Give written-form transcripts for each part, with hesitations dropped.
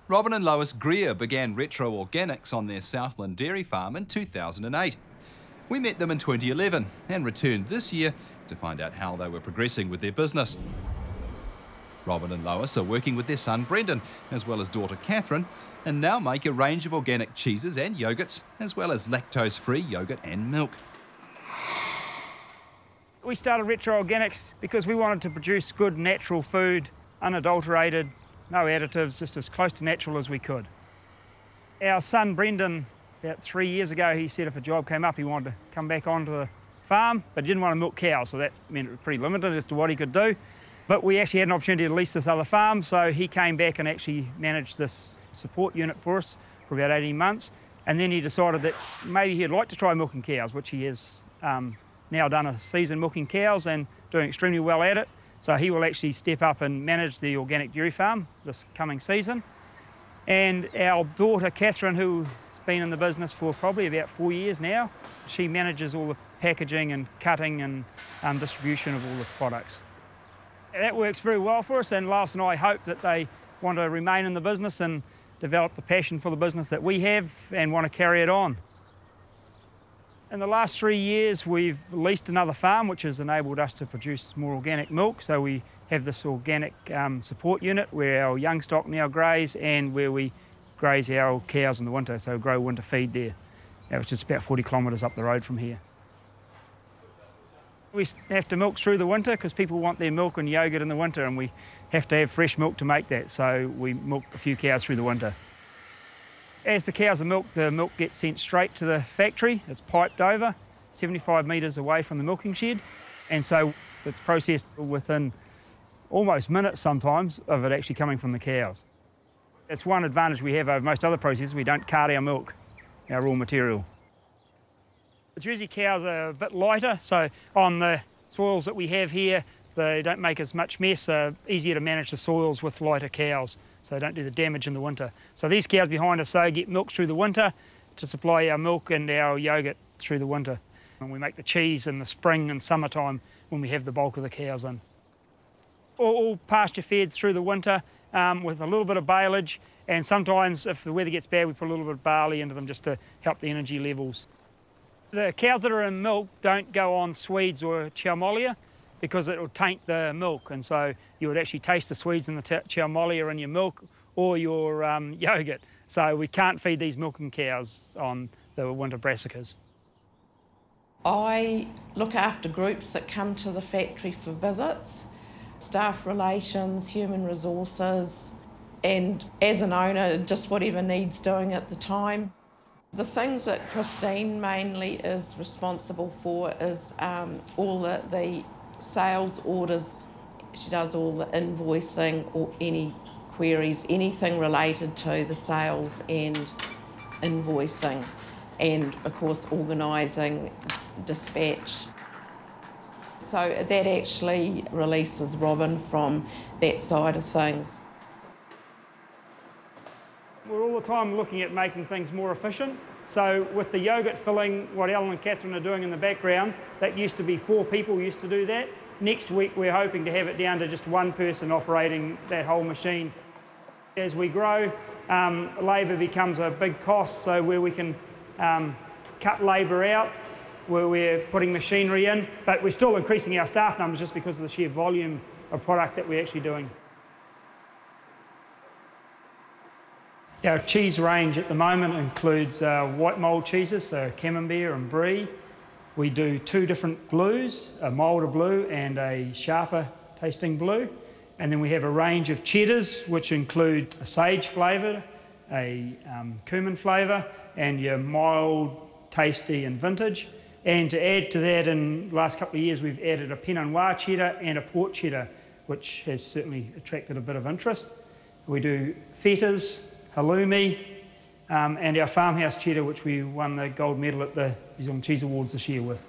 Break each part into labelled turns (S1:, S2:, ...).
S1: Robin and Lois Greer began Retro Organics on their Southland dairy farm in 2008. We met them in 2011 and returned this year to find out how they were progressing with their business. Robin and Lois are working with their son Brendan, as well as daughter Catherine, and now make a range of organic cheeses and yoghurts, as well as lactose-free yoghurt and milk.
S2: We started Retro Organics because we wanted to produce good natural food, unadulterated, no additives, just as close to natural as we could. Our son Brendan, about 3 years ago, he said if a job came up he wanted to come back onto the farm, but he didn't want to milk cows, so that meant it was pretty limited as to what he could do. But we actually had an opportunity to lease this other farm, so he came back and actually managed this support unit for us for about 18 months. And then he decided that maybe he'd like to try milking cows, which he has now done a season milking cows and doing extremely well at it. So he will actually step up and manage the organic dairy farm this coming season. And our daughter Catherine, who's been in the business for probably about 4 years now, she manages all the packaging and cutting and distribution of all the products. That works very well for us, and Lois and I hope that they want to remain in the business and develop the passion for the business that we have and want to carry it on. In the last 3 years we've leased another farm which has enabled us to produce more organic milk, so we have this organic support unit where our young stock now graze and where we graze our cows in the winter, so grow winter feed there, which is about 40 kilometres up the road from here. We have to milk through the winter because people want their milk and yoghurt in the winter, and we have to have fresh milk to make that, so we milk a few cows through the winter. As the cows are milked, the milk gets sent straight to the factory. It's piped over 75 metres away from the milking shed, and so it's processed within almost minutes sometimes of it actually coming from the cows. It's one advantage we have over most other processes: we don't cart our milk, our raw material. The Jersey cows are a bit lighter, so on the soils that we have here, they don't make as much mess. Easier to manage the soils with lighter cows, so they don't do the damage in the winter. So these cows behind us, though, get milked through the winter to supply our milk and our yoghurt through the winter. And we make the cheese in the spring and summertime when we have the bulk of the cows in. All pasture fed through the winter with a little bit of baleage, and sometimes if the weather gets bad we put a little bit of barley into them just to help the energy levels. The cows that are in milk don't go on Swedes or Chow-Molia because it will taint the milk, and so you would actually taste the Swedes and the Chow-Molia in your milk or your yoghurt. So we can't feed these milking cows on the winter brassicas.
S3: I look after groups that come to the factory for visits, staff relations, human resources, and as an owner, just whatever needs doing at the time. The things that Christine mainly is responsible for is all the sales orders. She does all the invoicing or any queries, anything related to the sales and invoicing, and of course organising dispatch. So that actually releases Robin from that side of things.
S2: We're all the time looking at making things more efficient. So with the yoghurt filling, what Ellen and Catherine are doing in the background, that used to be 4 people used to do that. Next week we're hoping to have it down to just 1 person operating that whole machine. As we grow, labour becomes a big cost, so where we can cut labour out, where we're putting machinery in, but we're still increasing our staff numbers just because of the sheer volume of product that we're actually doing. Our cheese range at the moment includes white mould cheeses, so Camembert and Brie. We do 2 different blues, a milder blue and a sharper tasting blue. And then we have a range of cheddars, which include a sage flavour, a cumin flavour, and your mild, tasty and vintage. And to add to that, in the last couple of years, we've added a Pinot Noir cheddar and a port cheddar, which has certainly attracted a bit of interest. We do fetas, halloumi, and our farmhouse cheddar, which we won the gold medal at the New Zealand Cheese Awards this year with.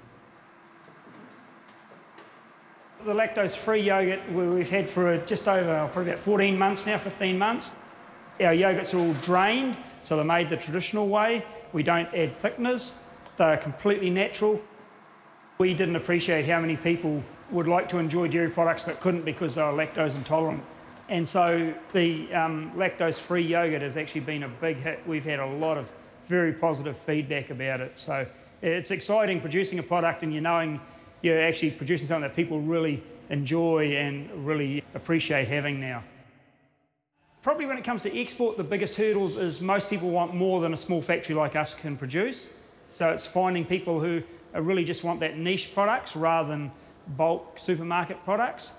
S2: The lactose-free yoghurt we've had for just over probably about 14 months now, 15 months. Our yoghurts are all drained, so they're made the traditional way. We don't add thickeners. They're completely natural. We didn't appreciate how many people would like to enjoy dairy products but couldn't because they were lactose intolerant. And so the lactose-free yogurt has actually been a big hit. We've had a lot of very positive feedback about it. So it's exciting producing a product and knowing you're actually producing something that people really enjoy and really appreciate having now. Probably when it comes to export, the biggest hurdles is most people want more than a small factory like us can produce. So it's finding people who really just want that niche products rather than bulk supermarket products.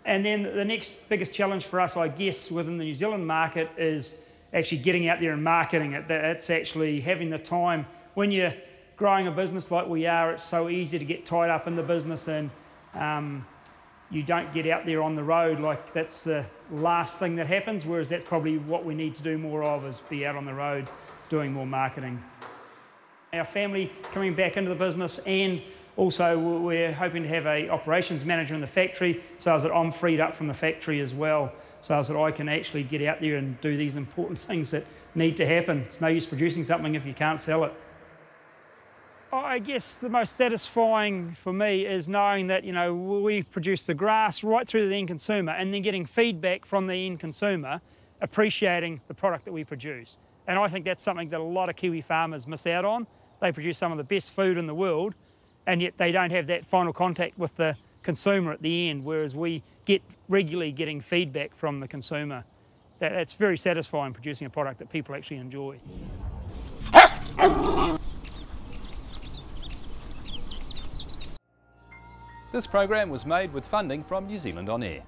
S2: And then the next biggest challenge for us, I guess, within the New Zealand market is actually getting out there and marketing it. It's actually having the time. When you're growing a business like we are, it's so easy to get tied up in the business and you don't get out there on the road. Like, that's the last thing that happens, whereas that's probably what we need to do more of, is be out on the road doing more marketing. Our family coming back into the business, and also we're hoping to have an operations manager in the factory so that I'm freed up from the factory as well, so that I can actually get out there and do these important things that need to happen. It's no use producing something if you can't sell it. I guess the most satisfying for me is knowing that, we produce the grass right through to the end consumer, and then getting feedback from the end consumer appreciating the product that we produce. And I think that's something that a lot of Kiwi farmers miss out on. They produce some of the best food in the world, and yet they don't have that final contact with the consumer at the end, whereas we get regularly getting feedback from the consumer. It's very satisfying producing a product that people actually enjoy.
S1: This program was made with funding from New Zealand On Air.